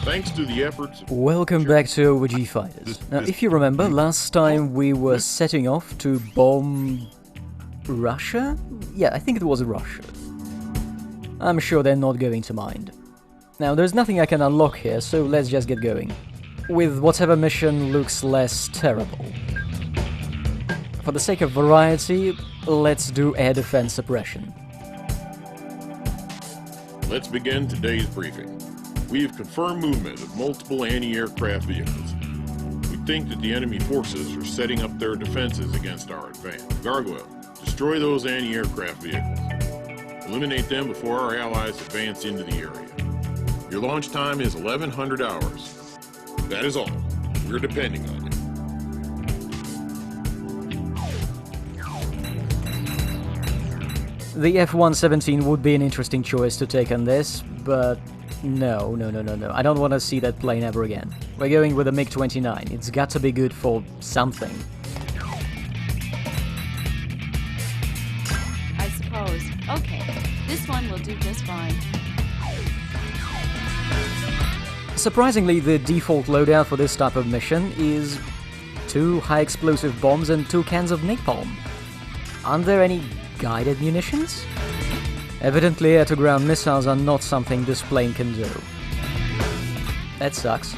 Thanks to the efforts of... Welcome back to OG Fighters. Now, if you remember, last time we were setting off to bomb... Russia? Yeah, I think it was Russia. I'm sure they're not going to mind. Now, there's nothing I can unlock here, so let's just get going. With whatever mission looks less terrible. For the sake of variety, let's do air defense suppression. Let's begin today's briefing. We have confirmed movement of multiple anti-aircraft vehicles. We think that the enemy forces are setting up their defenses against our advance. Gargoyle, destroy those anti-aircraft vehicles. Eliminate them before our allies advance into the area. Your launch time is 1100 hours. That is all. We're depending on you. The F-117 would be an interesting choice to take on this, but no. I don't want to see that plane ever again. We're going with a MiG-29. It's got to be good for something. I suppose. Okay, this one will do just fine. Surprisingly, the default loadout for this type of mission is 2 high-explosive bombs and 2 cans of napalm. Aren't there any guided munitions? Evidently, air-to-ground missiles are not something this plane can do. That sucks.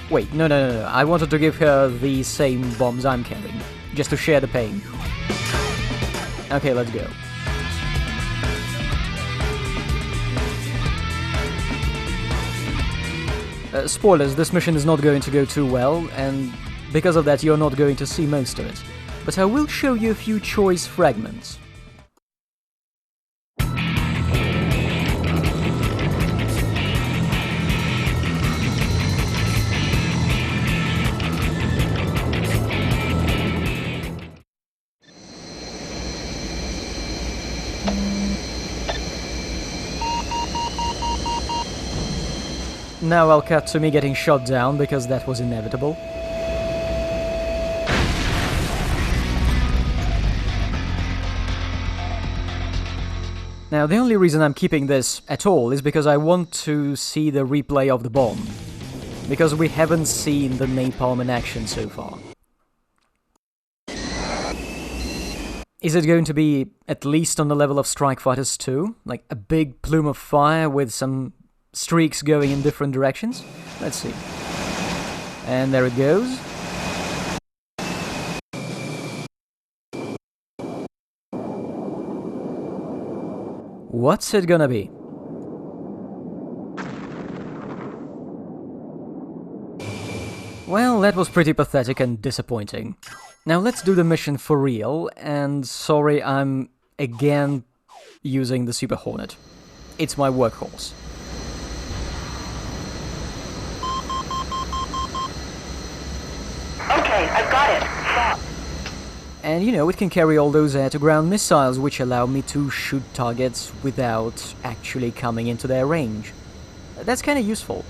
Wait, no. I wanted to give her the same bombs I'm carrying, just to share the pain. Okay, let's go. Spoilers, this mission is not going to go too well, and because of that you're not going to see most of it. But I will show you a few choice fragments. Now I'll cut to me getting shot down, because that was inevitable. Now, the only reason I'm keeping this at all is because I want to see the replay of the bomb. Because we haven't seen the napalm in action so far. Is it going to be at least on the level of Strike Fighters 2? Like a big plume of fire with some streaks going in different directions? Let's see. And there it goes. What's it gonna be? Well, that was pretty pathetic and disappointing. Now let's do the mission for real, and sorry I'm again using the Super Hornet. It's my workhorse. Okay, I've got it. Stop. And you know, it can carry all those air-to-ground missiles which allow me to shoot targets without actually coming into their range. That's kinda useful.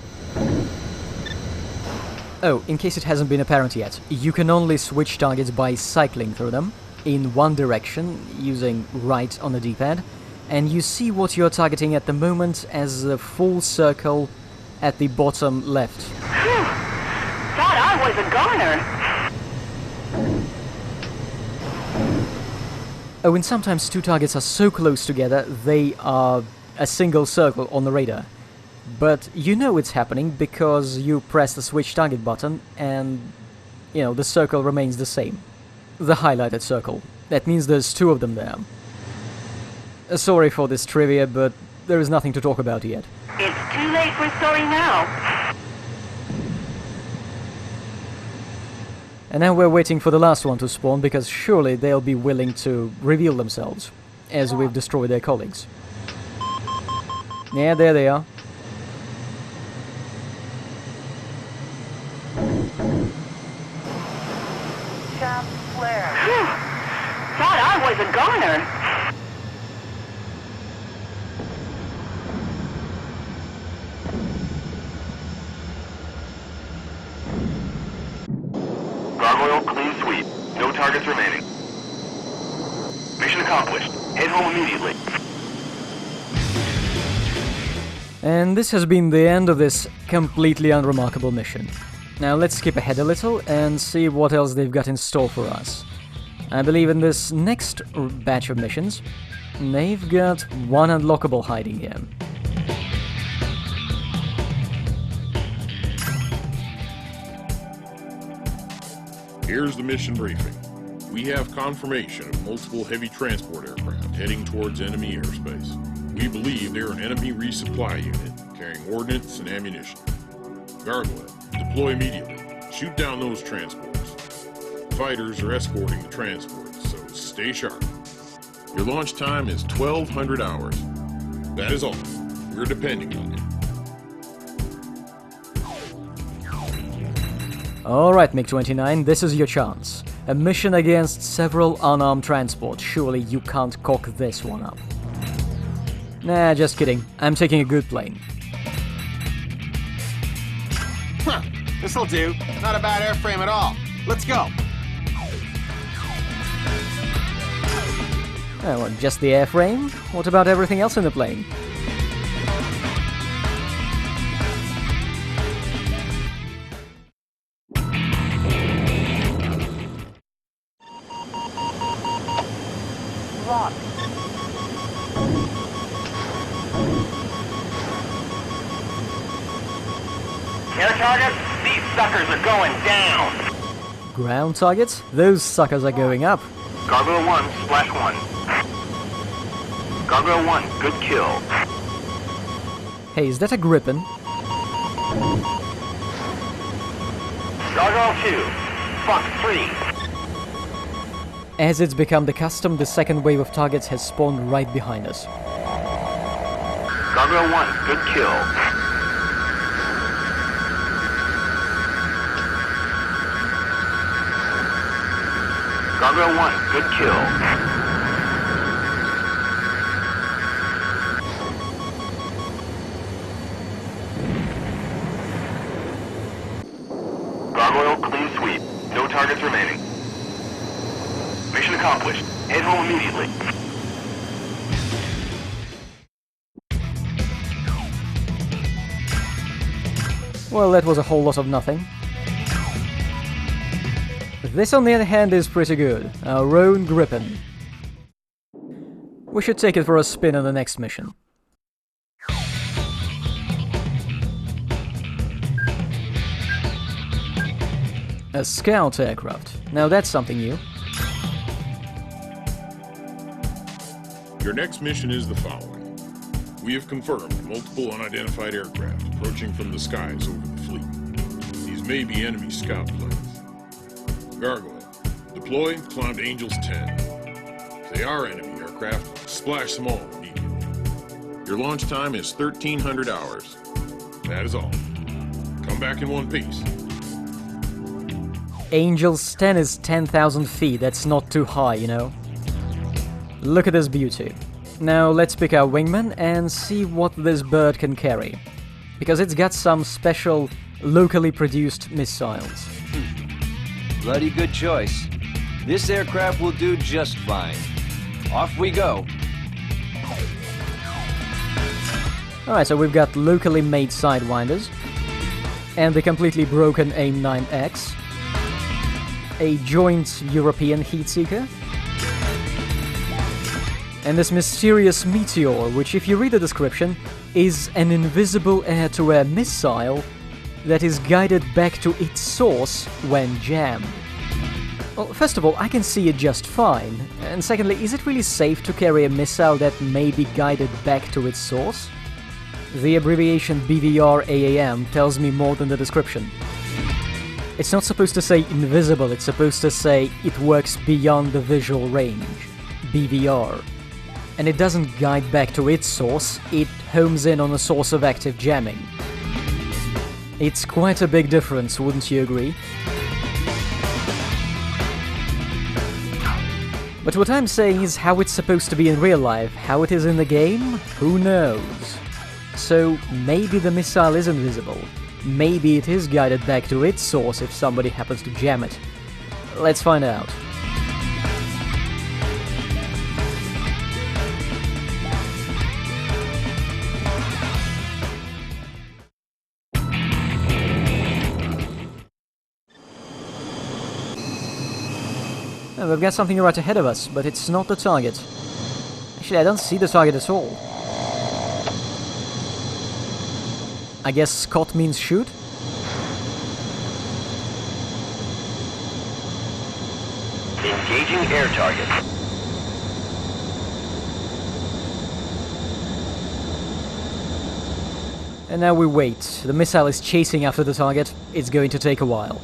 Oh, in case it hasn't been apparent yet, you can only switch targets by cycling through them in one direction, using right on the D-pad, and you see what you're targeting at the moment as a full circle at the bottom left. Phew! Thought I was a goner. Oh, and sometimes 2 targets are so close together, they are a single circle on the radar. But you know it's happening because you press the switch target button and, you know, the circle remains the same. The highlighted circle. That means there's 2 of them there. Sorry for this trivia, but there is nothing to talk about yet. It's too late for a story now. And now we're waiting for the last one to spawn, because surely they'll be willing to reveal themselves, as we've destroyed their colleagues. Yeah, there they are. Shot flare. Phew! Thought I was a goner. Gargoyle, clean sweep. No targets remaining. Mission accomplished. Head home immediately. And this has been the end of this completely unremarkable mission. Now let's skip ahead a little and see what else they've got in store for us. I believe in this next batch of missions, they've got one unlockable hiding here. Here's the mission briefing. We have confirmation of multiple heavy transport aircraft heading towards enemy airspace. We believe they're an enemy resupply unit carrying ordnance and ammunition. Gargoyle, deploy immediately. Shoot down those transports. Fighters are escorting the transports, so stay sharp. Your launch time is 1,200 hours. That is all. We're depending on you. Alright, MiG-29, this is your chance. A mission against several unarmed transports. Surely you can't cock this one up. Nah, just kidding. I'm taking a good plane. Huh, this'll do. Not a bad airframe at all. Let's go. Oh, just the airframe? What about everything else in the plane? Locked. Air targets, these suckers are going down. Ground targets? Those suckers are going up. Gargoyle 1, splash 1. Gargoyle 1, good kill. Hey, is that a Gripen? Gargoyle 2, Fox 3. As it's become the custom, the second wave of targets has spawned right behind us. Gargoyle 1, good kill. Gargoyle 1, good kill. Gargoyle, clean sweep. No targets remaining. Mission accomplished. Head home immediately. Well, that was a whole lot of nothing. This, on the other hand, is pretty good. Our own Gripen. We should take it for a spin on the next mission. A scout aircraft. Now that's something new. Your next mission is the following. We have confirmed multiple unidentified aircraft approaching from the skies over the fleet. These may be enemy scout planes. Gargoyle, deploy, climb to Angels 10. If they are enemy aircraft, splash them all immediately. Your launch time is 1,300 hours. That is all. Come back in one piece. Angels 10 is 10,000 feet, that's not too high, you know. Look at this beauty. Now let's pick our wingman and see what this bird can carry. Because it's got some special, locally produced missiles. Bloody good choice. This aircraft will do just fine. Off we go. Alright, so we've got locally made Sidewinders, and the completely broken AIM-9X, a joint European Heatseeker, and this mysterious Meteor, which, if you read the description, is an invisible air-to-air missile that is guided back to its source when jammed. Well, first of all, I can see it just fine, and secondly, is it really safe to carry a missile that may be guided back to its source? The abbreviation BVR-AAM tells me more than the description. It's not supposed to say invisible, it's supposed to say it works beyond the visual range, BVR. And it doesn't guide back to its source, it homes in on a source of active jamming. It's quite a big difference, wouldn't you agree? But what I'm saying is how it's supposed to be in real life. How it is in the game? Who knows? So maybe the missile is invisible. Maybe it is guided back to its source if somebody happens to jam it. Let's find out. we've got something right ahead of us, but it's not the target. Actually, I don't see the target at all. I guess Scott means shoot? Engaging air target. And now we wait. The missile is chasing after the target. It's going to take a while.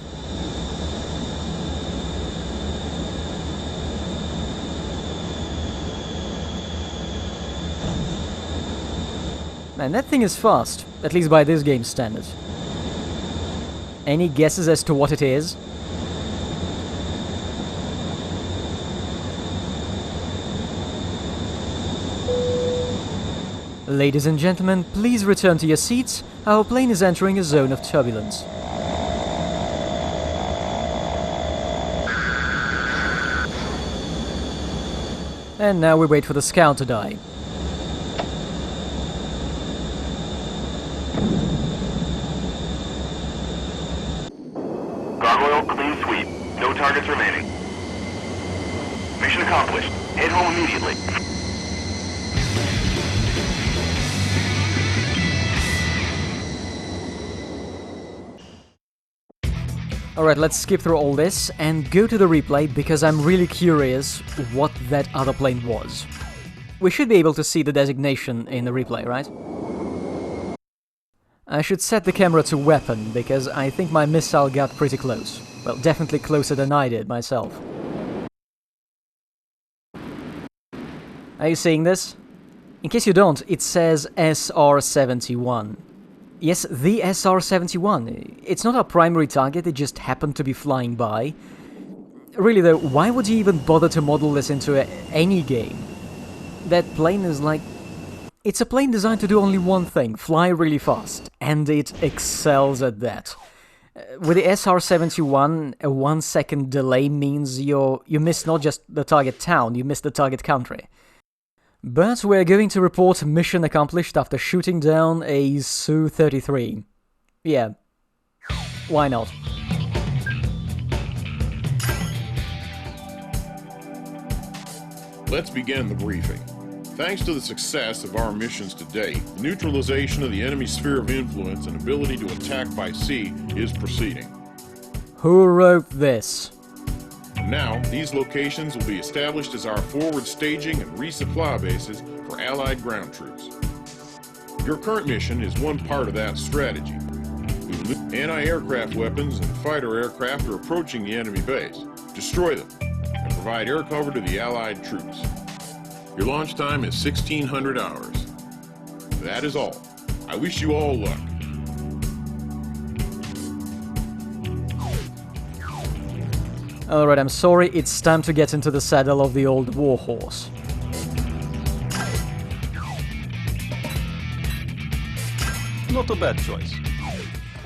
Man, that thing is fast, at least by this game's standards. Any guesses as to what it is? Ladies and gentlemen, please return to your seats. Our plane is entering a zone of turbulence. And now we wait for the scout to die. Gargoyle, clean sweep. No targets remaining. Mission accomplished. Head home immediately. Alright, let's skip through all this and go to the replay because I'm really curious what that other plane was. We should be able to see the designation in the replay, right? I should set the camera to weapon because I think my missile got pretty close. Well, definitely closer than I did myself. Are you seeing this? In case you don't, it says SR-71. Yes, the SR-71. It's not our primary target, it just happened to be flying by. Really though, why would you even bother to model this into any game? That plane is like... It's a plane designed to do only one thing, fly really fast. And it excels at that. With the SR-71, a 1 second delay means you miss not just the target town, you miss the target country. But we're going to report mission accomplished after shooting down a Su-33. Yeah, why not? Let's begin the briefing. Thanks to the success of our missions to date, the neutralization of the enemy sphere of influence and ability to attack by sea is proceeding. Who wrote this? Now, these locations will be established as our forward staging and resupply bases for Allied ground troops. Your current mission is one part of that strategy. Anti-aircraft weapons and fighter aircraft are approaching the enemy base. Destroy them and provide air cover to the Allied troops. Your launch time is 1600 hours. That is all. I wish you all luck. Alright, I'm sorry, it's time to get into the saddle of the old warhorse. Not a bad choice.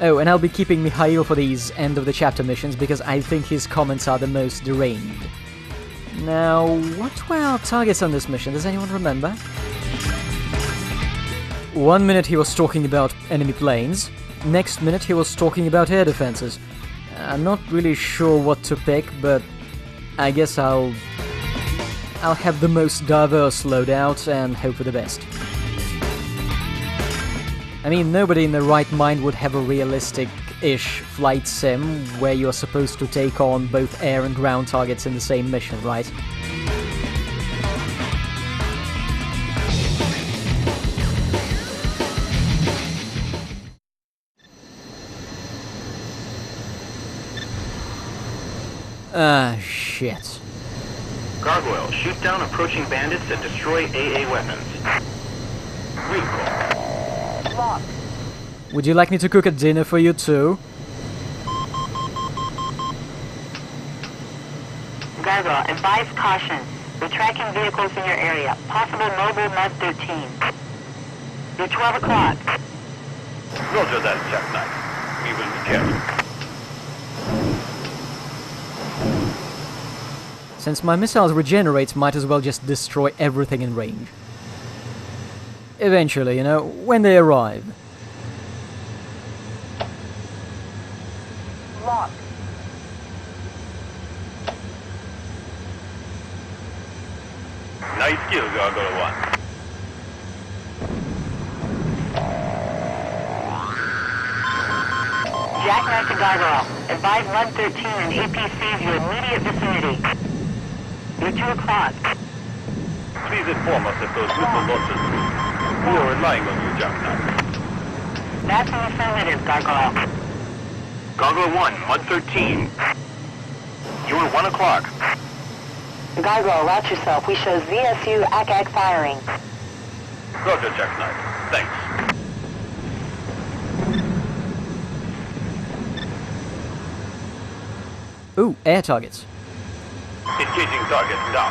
Oh, and I'll be keeping Mikhail for these end-of-the-chapter missions because I think his comments are the most deranged. Now, what were our targets on this mission? Does anyone remember? 1 minute he was talking about enemy planes, next minute he was talking about air defenses. I'm not really sure what to pick, but I guess I'll have the most diverse loadout and hope for the best. I mean, nobody in their right mind would have a realistic-ish flight sim where you're supposed to take on both air and ground targets in the same mission, right? Ah, shit. Gargoyle, shoot down approaching bandits and destroy AA weapons. Recall. Locked. Would you like me to cook a dinner for you too? Gargoyle, advise caution. We're tracking vehicles in your area. Possible mobile Med-13. You're 12 o'clock. Roger that, Jack Knight. We will be careful. Since my missiles regenerate, might as well just destroy everything in range. Eventually, you know, when they arrive. Locked. Nice kill, Gargoyle 1. Jackknife to Gargoyle. Advise Mud 13 and APC's your immediate vicinity. You're 2 o'clock. Please inform us if those missile launches. We are relying on you, Jackknife. That's an affirmative, Gargoyle. Gargoyle 1, Mud 13. You are 1 o'clock. Gargoyle, watch yourself. We show ZSU ACAC firing. Roger, Jackknife. Thanks. Ooh, air targets. Engaging target now.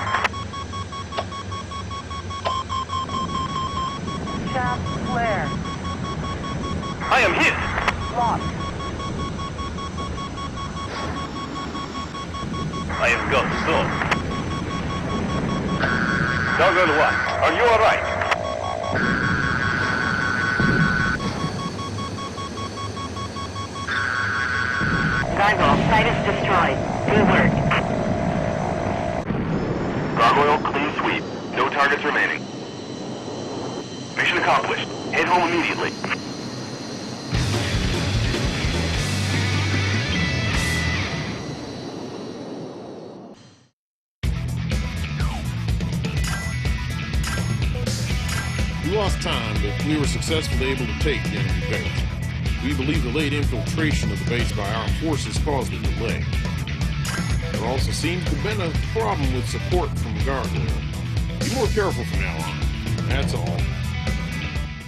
Shot flare. I am hit. Lost. I am gun stone. Gargoyle 1, are you alright? Gargoyle, site is destroyed. Good work. Gargoyle, clean sweep. No targets remaining. Mission accomplished. Head home immediately. We lost time, but we were successfully able to take the enemy base. We believe the late infiltration of the base by our forces caused the delay. There also seems to have been a problem with support from Gargoyle. Be more careful from now on. That's all.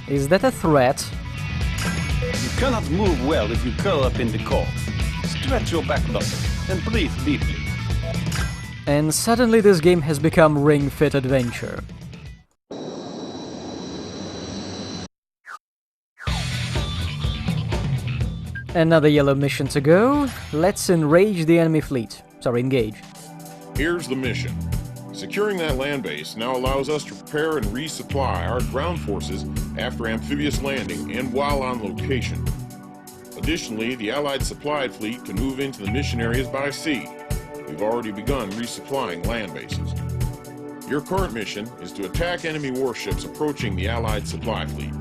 Is that a threat? You cannot move well if you curl up in the core. Stretch your back muscles and breathe deeply. And suddenly this game has become Ring Fit Adventure. Another yellow mission to go. Let's enrage the enemy fleet. Sorry, engage. Here's the mission. Securing that land base now allows us to prepare and resupply our ground forces after amphibious landing and while on location. Additionally, the Allied supplied fleet can move into the mission areas by sea. We've already begun resupplying land bases. Your current mission is to attack enemy warships approaching the Allied supply fleet.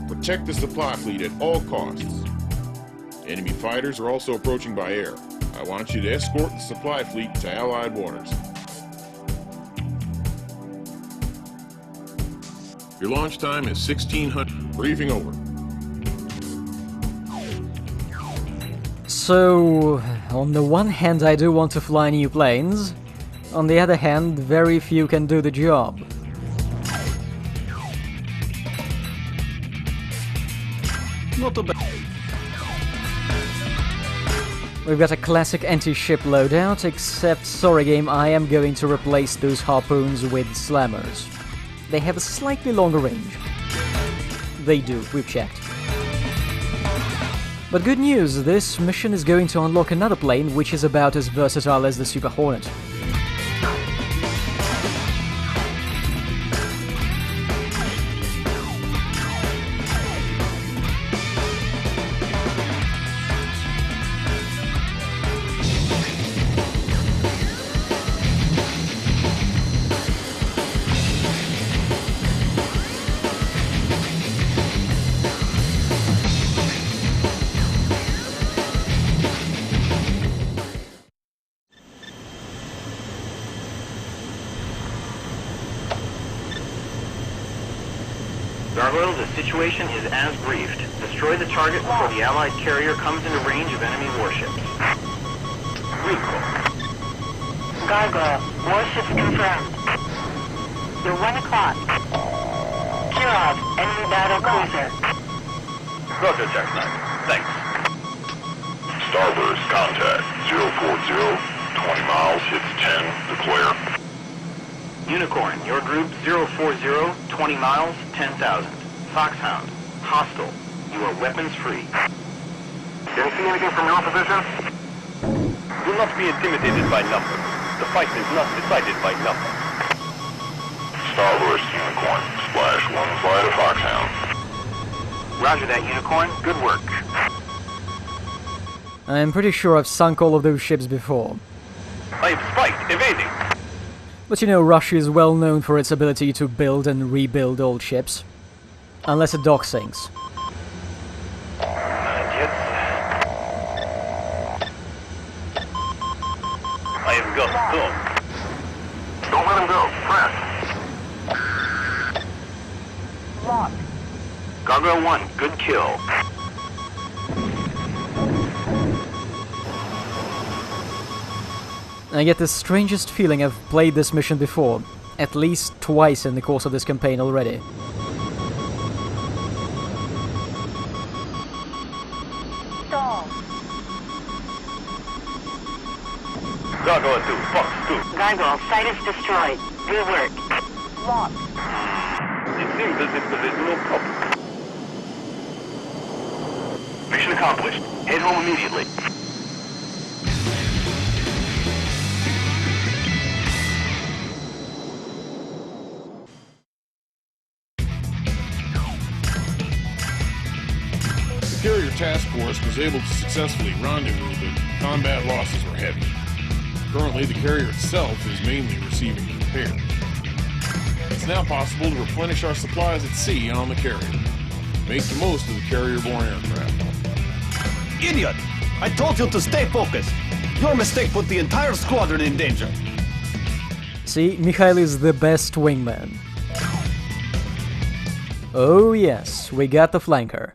Protect the supply fleet at all costs. Enemy fighters are also approaching by air. I want you to escort the supply fleet to Allied waters. Your launch time is 1600. Briefing over. So, on the one hand I do want to fly new planes, on the other hand very few can do the job. Not a bad. We've got a classic anti-ship loadout, except sorry game, I am going to replace those harpoons with slammers. They have a slightly longer range. They do, we've checked. But good news, this mission is going to unlock another plane which is about as versatile as the Super Hornet. Gargoyle, the situation is as briefed. Destroy the target before the Allied carrier comes into range of enemy warships. Recall. Gargoyle, warships confirmed. You're 1 o'clock. Kirov, enemy battle cruiser. Roger, Jackknife. Thanks. Starburst contact 040, 20 miles, hits 10, declare. Unicorn, your group 040, 20 miles, 10,000. Foxhound, hostile. You are weapons free. Can you see anything from your position? Do not be intimidated by numbers. The fight is not decided by numbers. Starburst Unicorn, splash 1 flight of Foxhound. Roger that, Unicorn. Good work. I'm pretty sure I've sunk all of those ships before. I am spiked, evading. But you know, Russia is well known for its ability to build and rebuild old ships. Unless a dock sinks. I have got storm. Don't let him go. Press. Lock. Gargoyle 1, good kill. I get the strangest feeling I've played this mission before. At least twice in the course of this campaign already. Stall. Gargoyle 2, Fox 2. Gargoyle, site is destroyed. Good work. Lock. It seems as if there is no problem. Mission accomplished. Head home immediately. The carrier task force was able to successfully rendezvous, but combat losses were heavy. Currently, the carrier itself is mainly receiving repairs. It's now possible to replenish our supplies at sea on the carrier. Make the most of the carrier-borne aircraft. Idiot! I told you to stay focused. Your mistake put the entire squadron in danger. See, Mikhail is the best wingman. Oh yes, we got the flanker.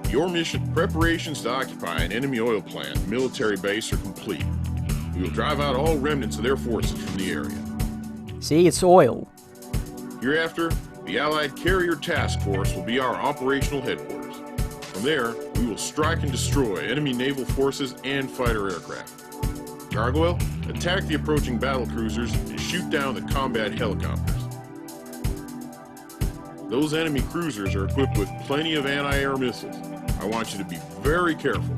Your mission preparations to occupy an enemy oil plant and military base are complete. We will drive out all remnants of their forces from the area. See, it's oil. Hereafter, the Allied Carrier Task Force will be our operational headquarters. From there, we will strike and destroy enemy naval forces and fighter aircraft. Gargoyle, attack the approaching battle cruisers and shoot down the combat helicopters. Those enemy cruisers are equipped with plenty of anti-air missiles. I want you to be very careful.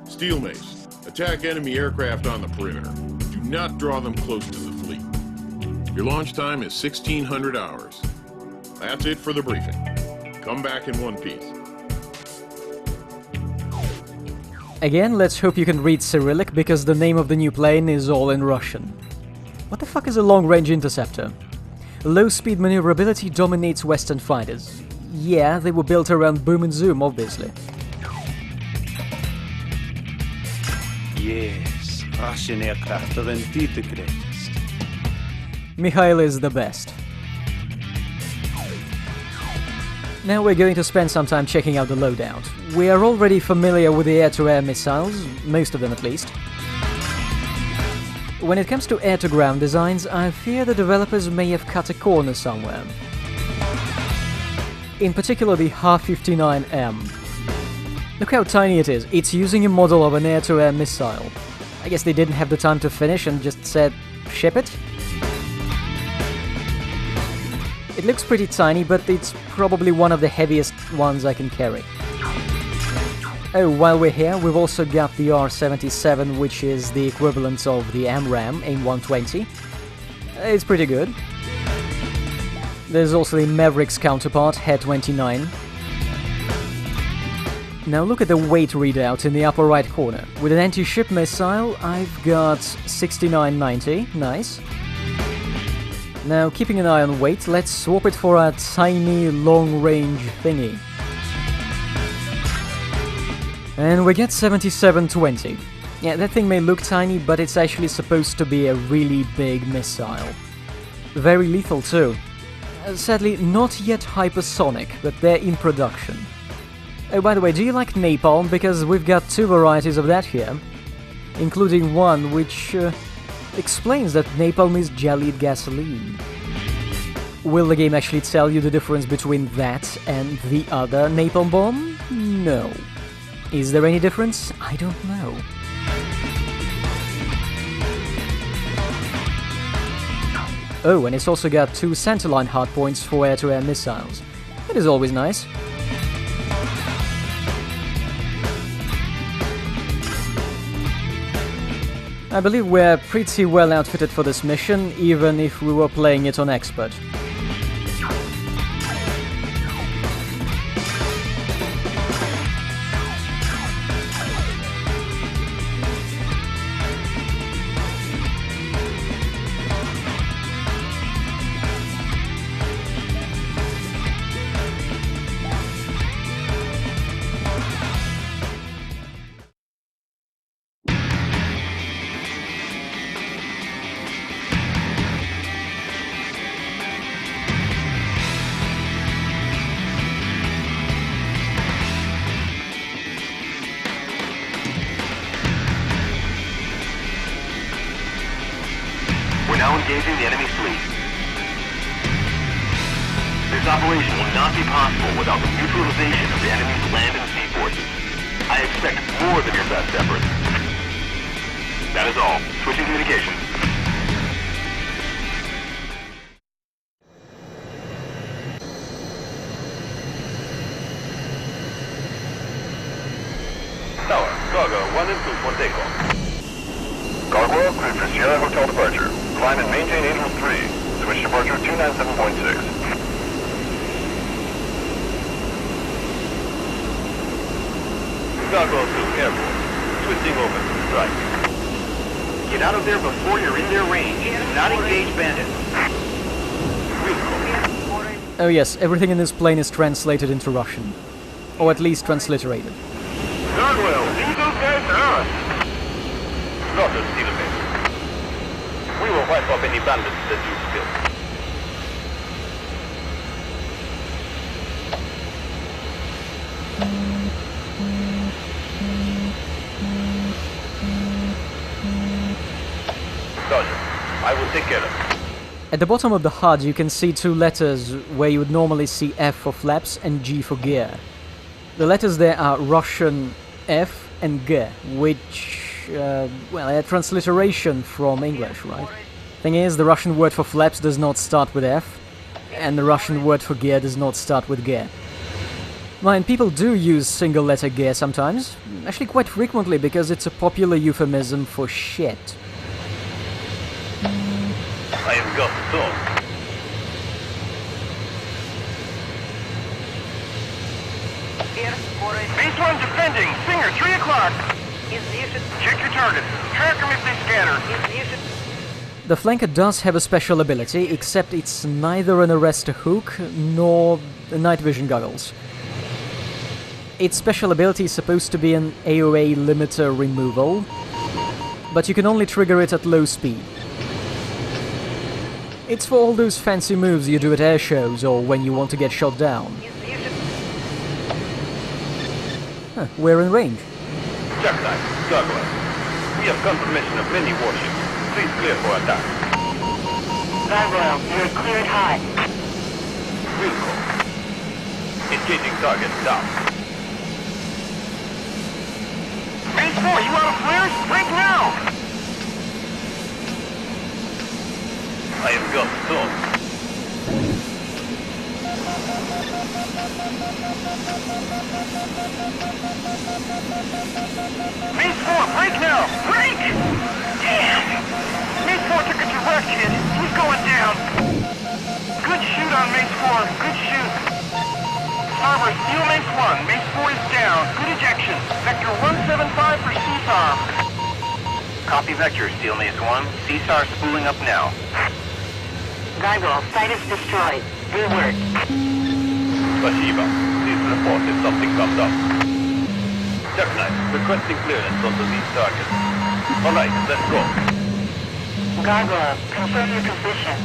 Steel Mace, attack enemy aircraft on the perimeter. Do not draw them close to the fleet. Your launch time is 1600 hours. That's it for the briefing. Come back in one piece. Again, let's hope you can read Cyrillic, because the name of the new plane is all in Russian. What the fuck is a long-range interceptor? Low-speed maneuverability dominates Western fighters. Yeah, they were built around boom and zoom, obviously. Yes, Russian aircraft are indeed the greatest. Mikhail is the best. Now we're going to spend some time checking out the loadout. We are already familiar with the air-to-air missiles, most of them at least. When it comes to air-to-ground designs, I fear the developers may have cut a corner somewhere. In particular the Ha-59M. Look how tiny it is. It's using a model of an air-to-air missile. I guess they didn't have the time to finish and just said, ship it? It looks pretty tiny, but it's probably one of the heaviest ones I can carry. Oh, while we're here, we've also got the R-77, which is the equivalent of the AMRAAM, AIM-120. It's pretty good. There's also the Maverick's counterpart, HE-29. Now look at the weight readout in the upper right corner. With an anti-ship missile, I've got 6990, nice. Now, keeping an eye on weight, let's swap it for a tiny long-range thingy. And we get 7720. Yeah, that thing may look tiny, but it's actually supposed to be a really big missile. Very lethal too. Sadly, not yet hypersonic, but they're in production. Oh, by the way, do you like napalm? Because we've got two varieties of that here, including one which explains that napalm is jellied gasoline. Will the game actually tell you the difference between that and the other napalm bomb? No. Is there any difference? I don't know. Oh, and it's also got two centerline hardpoints for air-to-air missiles. It is always nice. I believe we're pretty well outfitted for this mission, even if we were playing it on Expert. engaging the enemy fleet. This operation will not be possible without the neutralization of the enemy's land and sea forces. I expect more than your best efforts. That is all. Switching communications. Tower, Gargoyle 1 and 2 for takeoff. Gargoyle, cleared for Sierra Hotel departure. Climb and maintain 803. Switch departure 297.6. Gargoyle 2, airborne. Switching over to strike. Get out of there before you're in their range. Do not engage bandits. Oh yes, everything in this plane is translated into Russian. Or at least transliterated. Gargoyle, leave those guys to us. Slaughter, Steelman. We will wipe up any bandits that you kill. Sergeant, I will take care of it. At the bottom of the HUD you can see two letters where you would normally see F for flaps and G for gear. The letters there are Russian F and G, which, well, a transliteration from English, right? Thing is, the Russian word for flaps does not start with F, and the Russian word for gear does not start with gear. Mind, people do use single letter gear sometimes, actually quite frequently because it's a popular euphemism for shit. I have got the door. Base 1 defending. Singer, 3 o'clock. Check your targets. Track them if they scatter. The flanker does have a special ability, except it's neither an arrestor hook nor night vision goggles. Its special ability is supposed to be an AOA limiter removal, but you can only trigger it at low speed. It's for all those fancy moves you do at air shows or when you want to get shot down. Huh, we're in range. Jackknife, Gargoyle. We have confirmation of many warships. Please clear for attack. Gargoyle, you're cleared high. Wheel call. Engaging target down. Base 4, you out of flares? Break now! I have got storm. Base 4, break now! Break! Damn! Base 4 took a direct hit. He's going down. Good shoot on Base 4. Good shoot. Starboard, steal Base 1. Base 4 is down. Good ejection. Vector 175 for CSAR. Copy Vector, Steel Mace 1. CSAR spooling up now. Gargoyle, site is destroyed. Good work. Spasiba. Please report if something comes up. Jackknife, requesting clearance onto these targets. Alright, let's go. Gargoyle, confirm your position.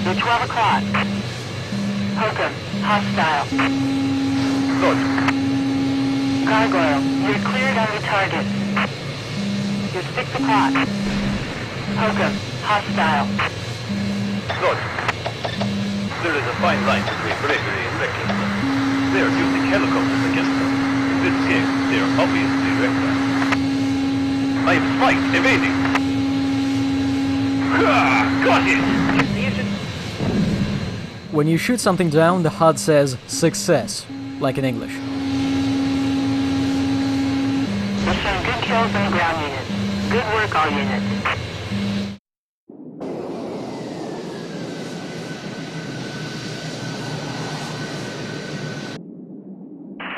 You're 12 o'clock. Hokum, hostile. Roger. Gargoyle, you're cleared on the target. You're 6 o'clock. Hokum, hostile. Roger. There is a fine line between bravery and recklessness. They are using helicopters against us. In this case, they are obviously reckless. I am spiked, evading. Got it! When you shoot something down, the HUD says success, like in English. There's some good kills on the ground units. Good work, all units.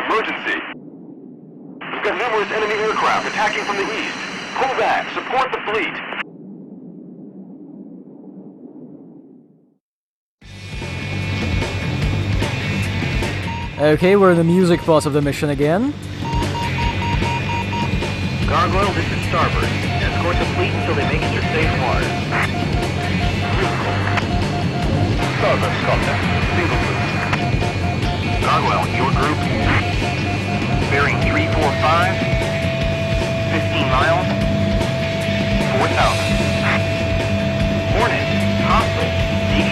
Emergency. We've got numerous enemy aircraft attacking from the east. Pull back. Support the fleet. Okay, we're in the music part of the mission again. Gargoyle, this is Starboard. Escort the fleet until they make it to safe waters. Starboard contact. Single loop. Gargoyle, your group. Bearing 345. 15 miles. 4,000.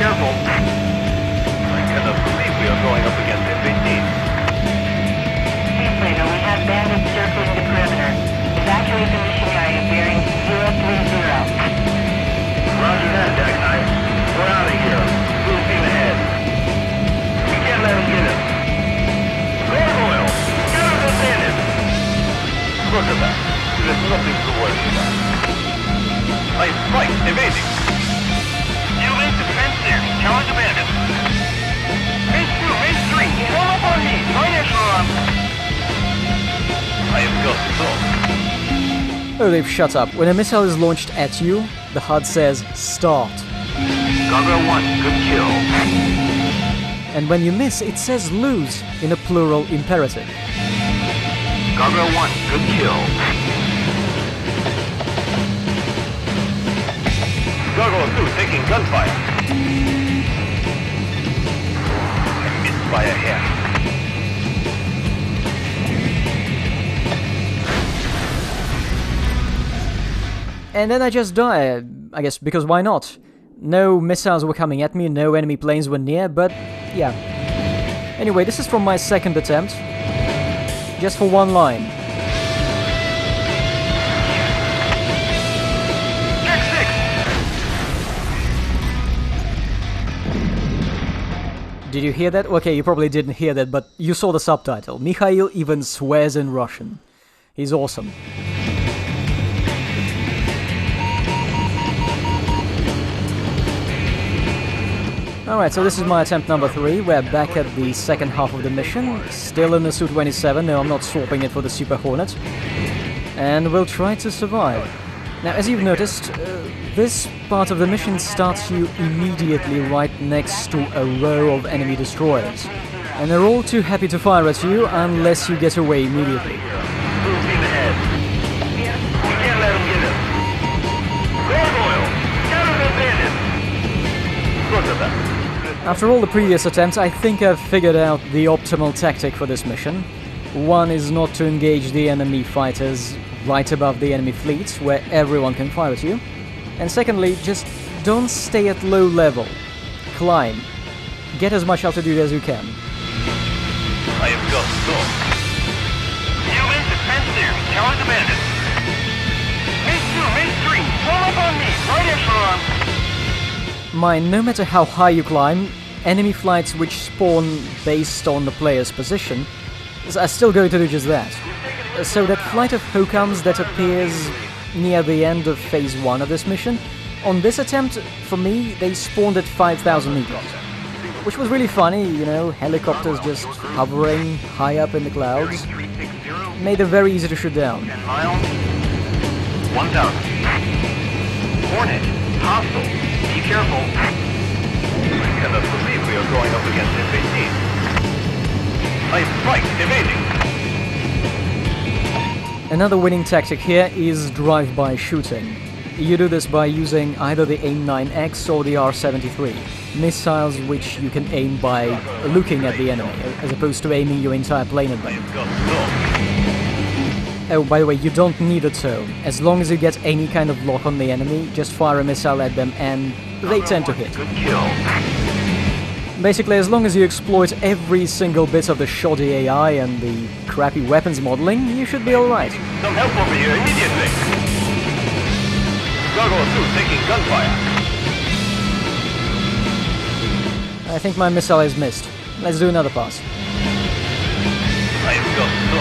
careful. I cannot believe we are going up against F-18. Chief Plato, we have bandits circling the perimeter. Evacuate the mission area bearing 030. Roger that, Jackknife. We're out of here. Full steam ahead. We can't let them get us. Gargoyle! Get us the bandits! Look at that. There's nothing to worry about. I fight evading. Steelman, defense there. Challenge the bandits. Base 2, base 3. Roll up on me. Right echelon. I have got so. Oh, they've shut up. When a missile is launched at you, the HUD says, start. Gargoyle 1, good kill. And when you miss, it says lose, in a plural imperative. Gargoyle 1, good kill. Gargoyle 2, taking gunfire. I missed by a hair. And then I just die, I guess, because why not? No missiles were coming at me, no enemy planes were near, but yeah. Anyway, this is from my second attempt. Just for one line. Did you hear that? Okay, you probably didn't hear that, but you saw the subtitle. Mikhail even swears in Russian. He's awesome. Alright, so this is my attempt number 3. We're back at the second half of the mission. Still in the Su-27. No, I'm not swapping it for the Super Hornet. And we'll try to survive. Now, as you've noticed, this part of the mission starts you immediately right next to a row of enemy destroyers. And they're all too happy to fire at you unless you get away immediately. Full steam ahead. We can't let them get us. Gargoyle! Counter the bandits! Look at that. After all the previous attempts, I think I've figured out the optimal tactic for this mission. One is not to engage the enemy fighters right above the enemy fleets, where everyone can fire at you. And secondly, just don't stay at low level. Climb. Get as much altitude as you can. I have got so. Steelman, defense there. Challenge the bandits. Base 2, base 3. Roll up on me. Right echelon. Mind, no matter how high you climb, enemy flights which spawn based on the player's position are still going to do just that. So that flight of Hokams that appears near the end of Phase 1 of this mission, on this attempt, for me, they spawned at 5,000 meters. Which was really funny, you know, helicopters just hovering high up in the clouds. Made them very easy to shoot down. 10 miles. 1,000. Hornet. Hostile. Be careful. I cannot believe we are going up against F-18. I fight evading. Another winning tactic here is drive-by shooting. You do this by using either the AIM-9X or the R-73, missiles which you can aim by looking at the enemy, as opposed to aiming your entire plane at them. Oh, by the way, you don't need a tow. As long as you get any kind of lock on the enemy, just fire a missile at them and they tend to hit. Basically, as long as you exploit every single bit of the shoddy AI and the crappy weapons modeling, you should be alright. Some help over here immediately. Gargoyle 2 taking gunfire. I think my missile is missed. Let's do another pass. I have got so.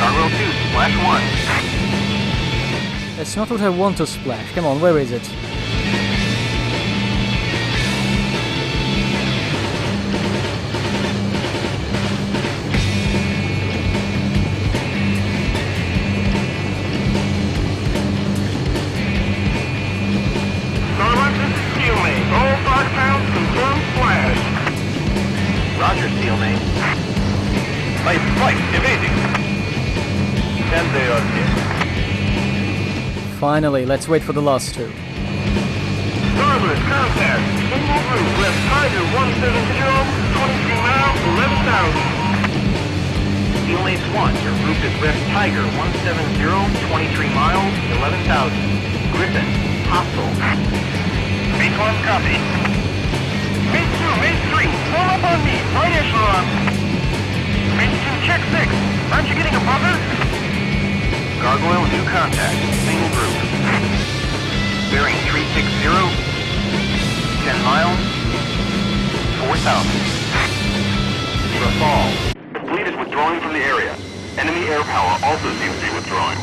Gargoyle 2, splash 1. That's not what I want to splash. Come on, where is it? Starbucks, this is Steelman. All 5 pounds, confirmed splash. Roger, Steelman. I fight evading. And they are dead. Finally, let's wait for the last two. Starboard, contact. Single group, left Tiger 170, 23 miles, 11,000. Steel Ace 1, your group is Rift Tiger 170, 23 miles, 11,000. Griffin, hostile. Mace 1, copy. Mace 2, Mace 3, form up on me, right echelon. Mace 2, check 6. Aren't you getting a buffer? Gargoyle, new contact, single group. Bearing 360, 10 miles, 4,000. Rafale. The fleet is withdrawing from the area. Enemy air power also seems to be withdrawing.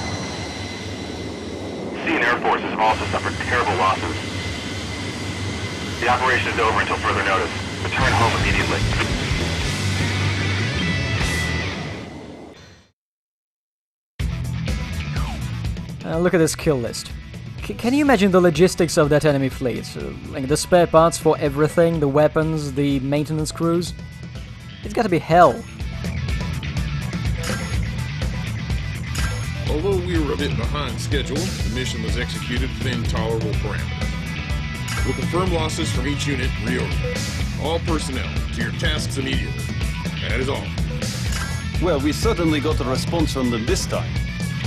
Sea and Air Forces have also suffered terrible losses. The operation is over until further notice. Return home immediately. Look at this kill list. Can you imagine the logistics of that enemy fleet? Like the spare parts for everything, the weapons, the maintenance crews? It's gotta be hell. Although we were a bit behind schedule, the mission was executed within tolerable parameters. We'll confirm losses from each unit and reorganize. All personnel, to your tasks immediately. That is all. Well, we certainly got a response from them this time.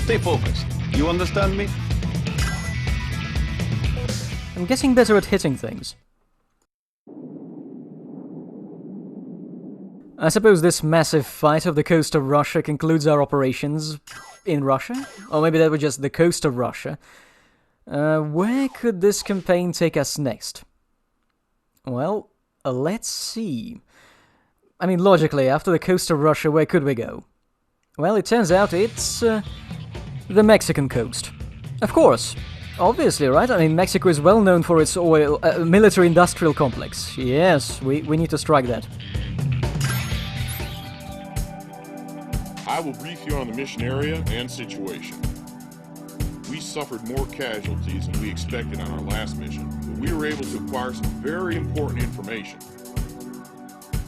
Stay focused. You understand me? I'm getting better at hitting things. I suppose this massive fight off the coast of Russia concludes our operations in Russia? Or maybe that was just the coast of Russia. Where could this campaign take us next? Well, let's see. I mean, logically, after the coast of Russia, where could we go? Well, it turns out it's the Mexican coast. Of course. Obviously, right? I mean, Mexico is well known for its oil, military-industrial complex. Yes, we need to strike that. I will brief you on the mission area and situation. We suffered more casualties than we expected on our last mission, but we were able to acquire some very important information.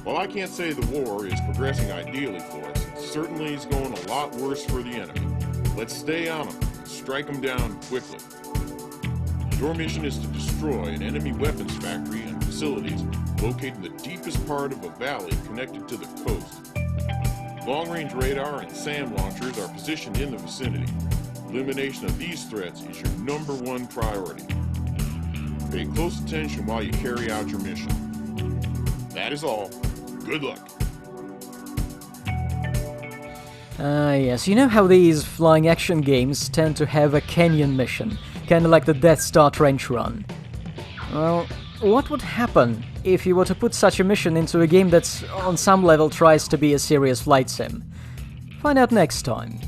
While I can't say the war is progressing ideally for us, it certainly is going a lot worse for the enemy. Let's stay on them and strike them down quickly. Your mission is to destroy an enemy weapons factory and facilities located in the deepest part of a valley connected to the coast. Long-range radar and SAM launchers are positioned in the vicinity. Elimination of these threats is your #1 priority. Pay close attention while you carry out your mission. That is all. Good luck. Yes, you know how these flying action games tend to have a canyon mission, kinda like the Death Star trench run. Well, what would happen if you were to put such a mission into a game that's on some level tries to be a serious flight sim? Find out next time.